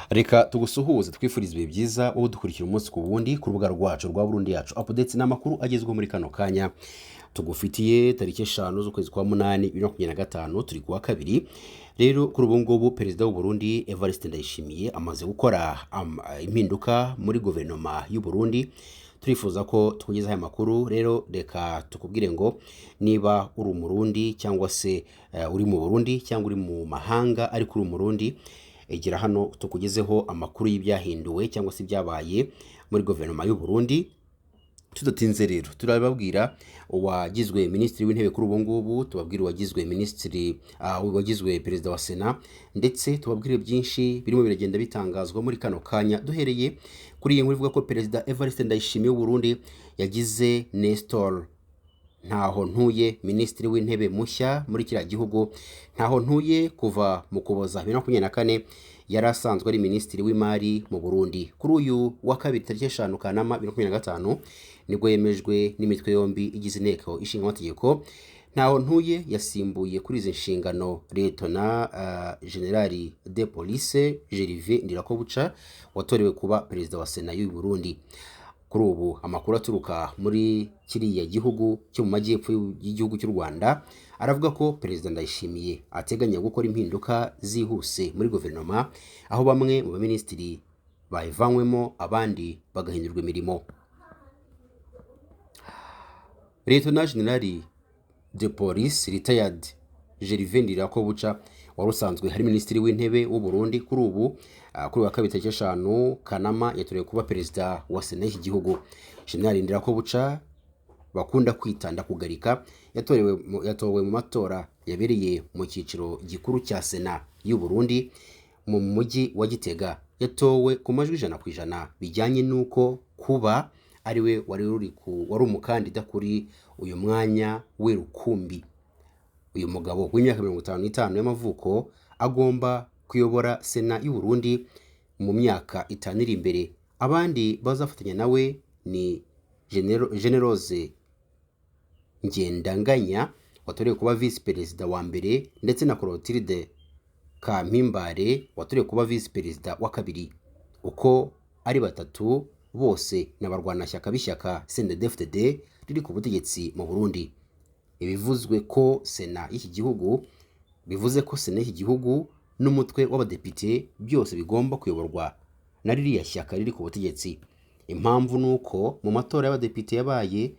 Reka tugusuhuze twifuriza ibihe byiza wowe dukurikira umunsi ku wundi ku rubuga rwacu rwa Burundi yacu updates n'amakuru agezweho muri kano kanya tugufitiye tariki 5 z'ukwezi kwa 8 2025 turi kuwa kabiri. Rero kuri ubu ngubu perezida w'u Burundi Evariste Ndayishimiye amaze gukora impinduka muri guverinoma y'u Burundi. Turifuza ko tukugeza aya makuru. Rero reka tukubwire ngo niba uri umurundi cyangwa se uri mu Burundi cyangwa uri mu mahanga ariko uri umurundi, egera hano tukugezeho amakuru y'ibyahinduwe cyangwa se byabaye muri guverinoma y'u Burundi. Tudatinze rero turababwira wagizwe ministri w'intebe kuri ubu ngubu, tubabwira wagizwe ministri wagizwe perezida wa Sena, ndetse tubabwire byinshi birimo biragenda bitangazwa muri kano kanya. Duhereye kuri iyi nkuru ivuga ko perezida Evariste Ndayishimiye w'u Burundi yagize Nestor Ntahontuye ministri w'intebe mushya muri kiriya gihugu. Ntahontuye kuva mu Kuboza 2024 yari asanzwe ari ministri w'imari mu Burundi. Kuri uyu wa kabiri tariki 5 Kanama 2025 nibwo yemejwe n'imitwe yombi igize inteko ishinga amategeko. Ntahontuye yasimbuye kuri izi nshingano Lieutenant General de Police Gervais Ndirakobuca watorewe kuba perezida wa Sena y'u Burundi. Kuri ubu amakuru aturuka muri kiriya gihugu cyo mu majyepfo y'igihugu cy'u Rwanda aravuga ko perezida Ndayishimiye ateganya gukora impinduka zihuse muri guverinoma, aho bamwe mu baminisitiri bayivanywemo abandi bagahindurwa imirimo. Lieutenant General de Police retired Gervais Ndirakobuca wari usanzwe hari ministiri w'intebe w'u Burundi, kuri ubu kuri wa kabiri tariki 5 Kanama yatorewe kuba perezida wa Sena y'iki gihugu. General Ndirakobuca bakunda kwitanda kugarika yatowe mu matora yabereye mu cyiciro gikuru cya Sena y'u Burundi mu mujyi wa Gitega. Yatowe ku majwi 100% bijyanye nuko kuba ariwe wari umukandida kuri uyu mwanya we rukumbi. Uyu mugabo w'imyaka 55 y'amavuko agomba kuyobora Sena y'u Burundi mu myaka 5 iri imbere. Abandi bazafatanya nawe ni Generose Ngendanganya watorewe kuba vice perezida wa mbere, ndetse na Clotilde Kampimbare watorewe kuba vice perezida wa kabiri. Uko ari batatu bose n'abarwanashyaka b'ishyaka CNDD-FDD riri ku butegetsi mu Burundi. Ibivuzwe ko Sena y'iki gihugu bivuze ko Sena y'iki gihugu n'umutwe w'abadepite byose bigomba kuyoborwa na ririya shyaka riri ku butegetsi. Impamvu nuko mu matora y'abadepite yabaye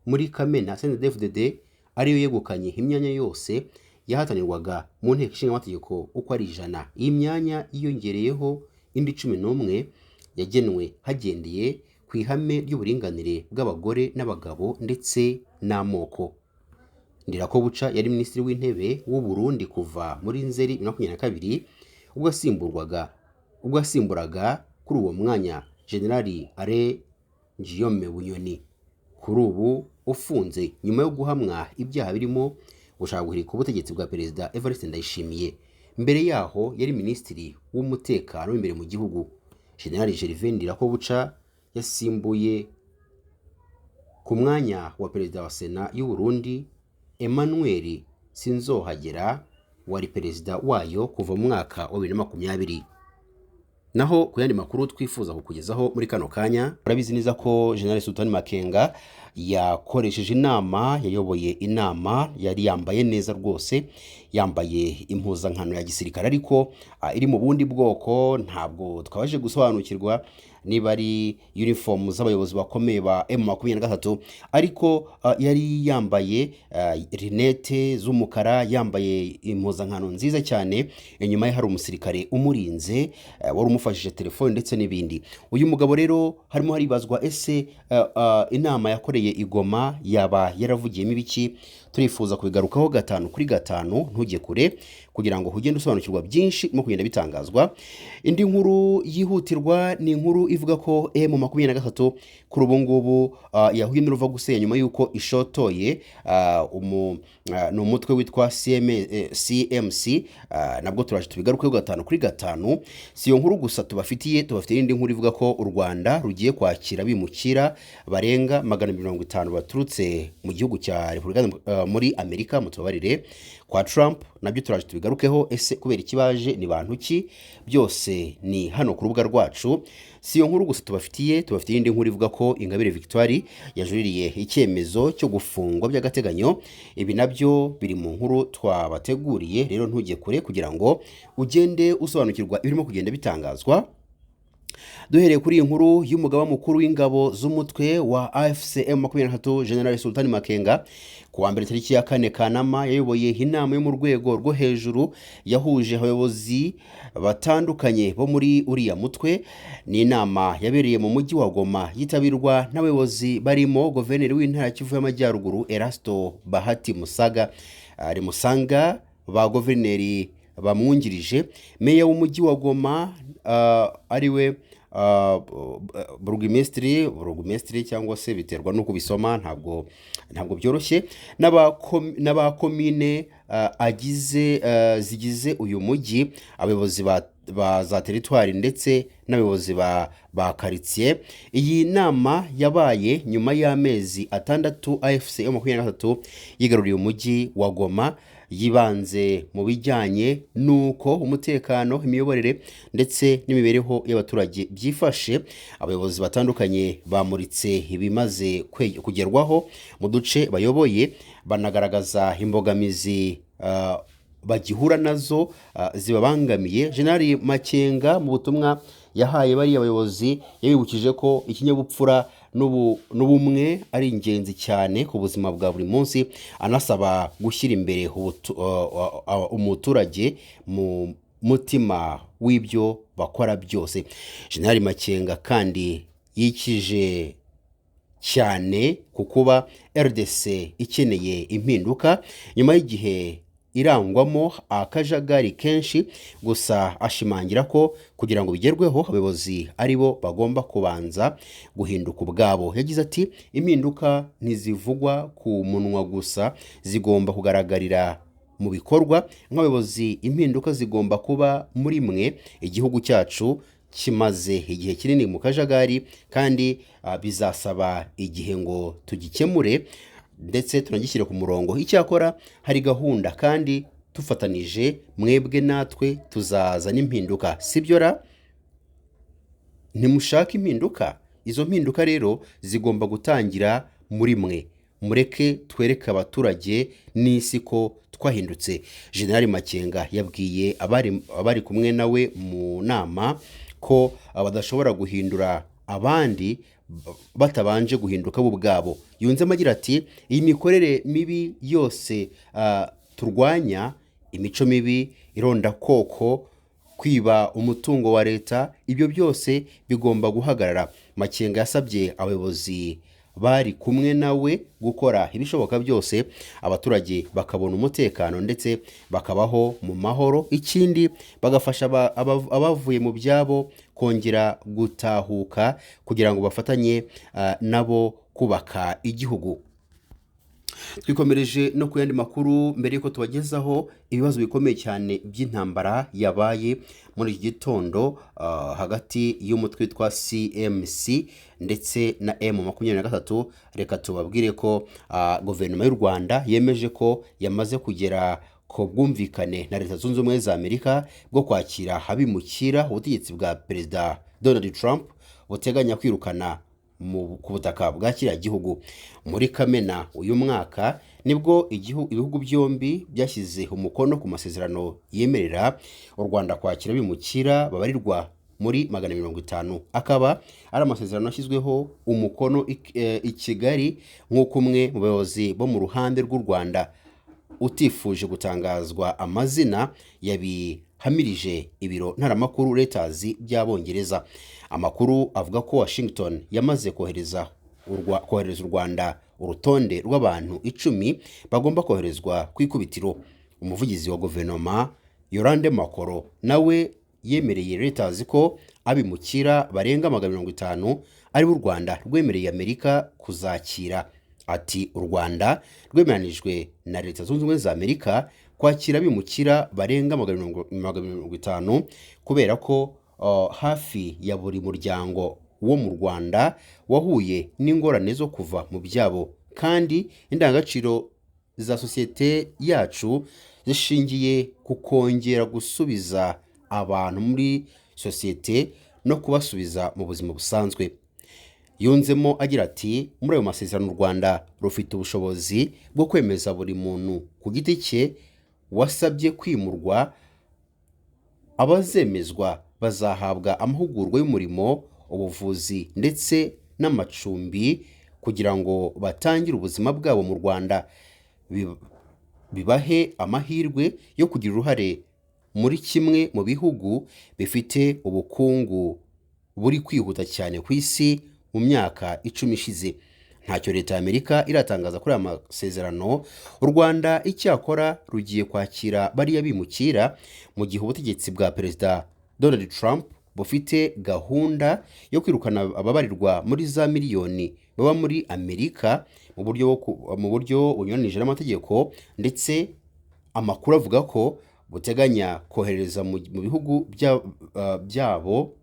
muri Kamena CNDD-FDD ariyo yegukanye imyanya yose yahatanirwaga mu nteko ishinga amategeko uko ari 100. Iyi myanya yiyongereyeho indi 11 yagenwe hagendeye ku ihame ry'uburinganire bw'abagore n'abagabo ndetse n'amoko. Ndirakobuca yari ministri w'intebe w'u Burundi kuva muri Nzeri 2022 ubwo asimburaga kuri uwo mwanya General Alain Guillaume Bunyoni, kuri ubu ufunze nyuma yo guhamwa ibyaha birimo gushaka guhirika ubutegetsi bwa perezida Evariste Ndayishimiye. Mbere yaho yari ministri w'umutekano w'imbere mu gihugu. General Gervais Ndirakobuca yasimbuye ku mwanya wa perezida wa Sena y'u Burundi Emmanuel Sinzohagera wari perezida wayo kuva mu mwaka wa 2020. Naho ku yandi makuru twifuza kukugezaho muri kano kanya, urabizi neza ko General Sultan Makenga yakoresheje inama, yayoboye inama, yari yambaye neza rwose, yambaye impuzankano ya gisirikare ariko iri mu bundi bwoko. Ntabwo twabaje gusobanukirwa niba ari uniform z'abayobozi bakomeye ba M23, ariko yari yambaye rinete z'umukara, yambaye impuzankano nziza cyane. Inyuma ye hari umusirikare umurinze wari umufashije telefone ndetse n'ibindi. Uyu mugabo rero harimo haribazwa ese inama yakoreye igoma yaba yaravugiyemo ibiki. Turifuza kubigarukaho 5 kuri 5, ntujye kure kugira ngo hugende usobanukirwa byinshi mu kugenda bitangazwa. Indi nkuru yihutirwa ni inkuru ivuga ko M23 kuri ubu ngubu yahuye n'uruva gusenya nyuma yuko ishotoye ni umutwe witwa CMC. Nabwo turaje tubigarukeho 5 kuri 5. Si yo nkuru gusa tubafitiye indi nkuru ivuga ko u Rwanda rugiye kwakira bimukira barenga 150 baturutse mu gihugu cya Repubulika muri Amerika mutubabarire kwa Trump nabyo turaje tubigarukeho. Ese kubera ikibaje ni bantu ki? Byose ni hano ku rubuga rwacu. Si yo nkuru gusa tubafitiye indi nkuru ivuga ko Ingabire Victoire yajuririye icyemezo cyo gufungwa by'agateganyo. Ibi nabyo biri mu nkuru twabateguriye, rero ntujye kure kugira ngo ugende usobanukirwa ibirimo kugenda bitangazwa. Duhereye kuri iyi nkuru y'umugaba mukuru w'ingabo z'umutwe wa AFCM 23 General Sultan Makenga ku wa mbere tariki ya 4 Kanama yayoboye inama yo mu rwego rwo hejuru yahuje abayobozi batandukanye bo muri uriya mutwe. Ni inama yabereye mu mujyi wa Goma yitabirwa n'abayobozi barimo Guverineri w'intara Kivu y'Amajyaruguru Erasto Bahati Musaga, ari Musanga, ba Guverineri bamwungirije, meya w'umujyi wa Goma ariwe burugumesitiri cyangwa se biterwa no kubisoma, ntabwo byoroshye, n'abakomine zigize uyu mujyi, abayobozi ba za teritwari ndetse n'abayobozi ba karitsiye. Iyi nama yabaye nyuma y'amezi 6 AFCM 23 yigaruriye umujyi wa Goma, yibanze mu bijyanye nuko umutekano, imiyoborere ndetse n'imibereho y'abaturage byifashe. Abayobozi batandukanye bamuritse ibimaze kugerwaho mu duce bayoboye, banagaragaza imbogamizi bagihura nazo zibabangamiye. General Makenga mu butumwa yahaye bari abayobozi yabibukije ko ikinyabupfura n'ubumwe ari ingenzi cyane ku buzima bwa buri munsi, anasaba gushyira imbere umuturage mu mutima w'ibyo bakora byose. General Makenga kandi yikije cyane ku kuba RDC ikeneye impinduka nyuma y'igihe irangwamo akajagari kenshi, gusa ashimangira ko kugira ngo bigerweho abayobozi aribo bagomba kubanza guhinduka ubwabo. Yagize ati impinduka ntizivugwa ku munwa gusa, zigomba kugaragarira mu bikorwa. Nk'abayobozi impinduka zigomba kuba muri mwe. Igihugu cyacu kimaze igihe kinini mu kajagari kandi bizasaba igihe ngo tugikemure ndetse tunagishyire ku murongo. Icyakora hari gahunda kandi tufatanije mwebwe natwe tuzaza n'impinduka, sibyo ra? Ntimushaka impinduka? Izo mpinduka rero zigomba gutangira muri mwe. Mureke twereke abaturage n'isi ko twahindutse. General Makenga yabwiye abari kumwe nawe mu nama ko badashobora guhindura abandi batabanje guhinduka bo ubwabo. Yunzemo agira ati iyi mikorere mibi yose turwanya, imico mibi, irondakoko, kwiba umutungo wa leta, ibyo byose bigomba guhagarara. Makenga yasabye abayobozi bari kumwe nawe gukora ibishoboka byose abaturage bakabona umutekano ndetse bakabaho mu mahoro. Ikindi bagafasha abavuye mu byabo kongera gutahuka kugira ngo bafatanye nabo kubaka igihugu. Twikomereje no ku yandi makuru mbere yuko tubagezaho ibibazo bikomeye cyane by'intambara yabaye muri iki gitondo hagati y'umutwe witwa CMC ndetse na M23. Reka tubabwire ko guverinoma y'u Rwanda yemeje ko yamaze kugera ku bwumvikane na Leta Zunze Ubumwe za Amerika bwo kwakira abimukira ubutegetsi bwa Perezida Donald Trump buteganya kwirukana ku butaka bwa kiriya gihugu. Muri Kamena uyu mwaka nibwo ibihugu byombi byashyize umukono ku masezerano yemerera u Rwanda kwakira abimukira babarirwa muri 250. Akaba ari amasezerano ashyizweho umukono i Kigali nk'uko umwe mu bayobozi bo mu ruhande rw'u Rwanda utifuje gutangazwa amazina yabihamirije ibiro ntaramakuru Reuters by'Abongereza. Amakuru avuga ko Washington yamaze kohereza u Rwanda urutonde rw'abantu 10 bagomba koherezwa ku ikubitiro. Umuvugizi wa guverinoma Yolande Makoro nawe yemereye Reuters ko abimukira barenga 250 ari u Rwanda rwemereye Amerika kuzakira. Ati u Rwanda rwemeranijwe na Leta Zunze Ubumwe za Amerika kwakira abimukira barenga 250 kubera ko hafi ya buri muryango wo mu Rwanda wahuye n'ingorane zo kuva mu byabo, kandi indangagaciro za sosiyete yacu zishingiye ku kongera gusubiza abantu muri sosiyete no kubasubiza mu buzima busanzwe. Yunzemo agira ati muri ayo masezerano u Rwanda rufite ubushobozi bwo kwemeza buri muntu ku giti cye wasabye kwimurwa. Abazemezwa bazahabwa amahugurwa y'umurimo, ubuvuzi ndetse n'amacumbi kugira ngo batangire ubuzima bwabo mu Rwanda, bibahe amahirwe yo kugira uruhare muri kimwe mu bihugu bifite ubukungu buri kwihuta cyane ku isi mu myaka 10 ishize. Ntacyo leta y'Amerika iratangaza kuri aya masezerano. U Rwanda icyakora rugiye kwakira bariya bimukira mu gihe ubutegetsi bwa Perezida Donald Trump bufite gahunda yo kwirukana ababarirwa muri za miliyoni baba muri Amerika mu buryo bunyuranije n'amategeko, ndetse amakuru avuga ko buteganya kohereza mu bihugu byabo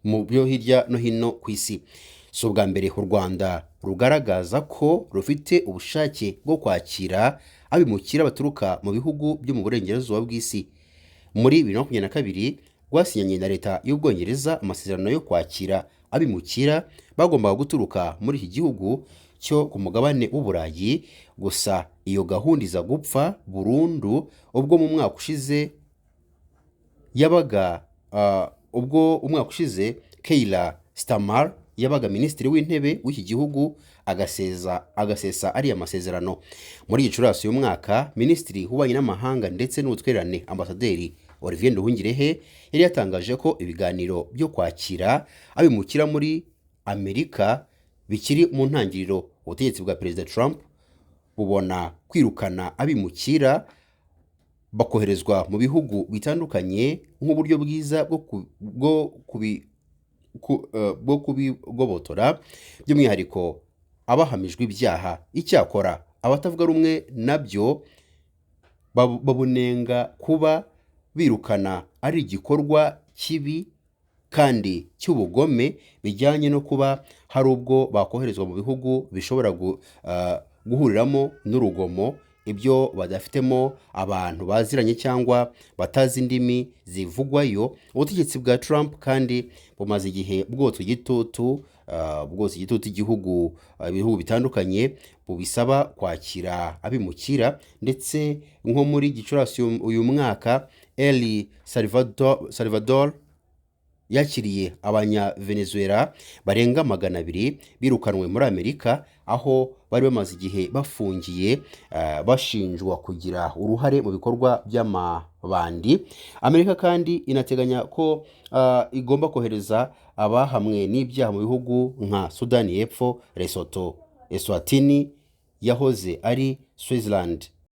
mu byo hirya no hino ku isi. Si ubwa mbere u Rwanda rugaragaza ko rufite ubushake bwo kwakira abimukira baturuka mu bihugu byo mu burengerazuba bw'isi. Muri 2022 rwasinyanye na leta y'Ubwongereza amasezerano yo kwakira abimukira bagombaga guturuka muri iki gihugu cyo ku mugabane w'Uburayi. Gusa iyo gahunda iza gupfa burundu ubwo umwaka ushize Keir Starmer yabaga minisitiri w'intebe w'iki gihugu agasesa ariya masezerano. Muri Gicurasi uyu mwaka, minisitiri w'ububanyi n'amahanga ndetse n'ubutwererane Ambasaderi Olivier Nduhungirehe yari yatangaje ko ibiganiro byo kwakira abimukira muri Amerika bikiri mu ntangiriro. Ubutegetsi bwa Perezida Trump bubona kwirukana abimukira bakoherezwa mu bihugu bitandukanye nk'uburyo bwiza bwo kubigobotora, by'umwihariko abahamijwe ibyaha. Icyakora abatavuga rumwe nabyo babunenga kuba birukana ari igikorwa kibi kandi cy'ubugome bijyanye no kuba hari ubwo bakoherezwa mu bihugu bishobora guhuriramo n'urugomo, ibyo badafitemo abantu baziranye cyangwa batazi indimi zivugwayo. Ubutegetsi bwa Trump kandi bumaze igihe bwotsa igitutu ibihugu bitandukanye bubisaba kwakira abimukira, ndetse nko muri Gicurasi uyu mwaka El Salvador yakiriye abanya-Venezuela barenga 200 birukanwe muri Amerika, aho bari bamaze igihe bafungiye bashinjwa kugira uruhare mu bikorwa by'amabandi. Amerika kandi inateganya ko igomba kohereza abahamwe n'ibyaha mu bihugu nka Sudani y'Epfo, Lesotho, Eswatini yahoze ari Swaziland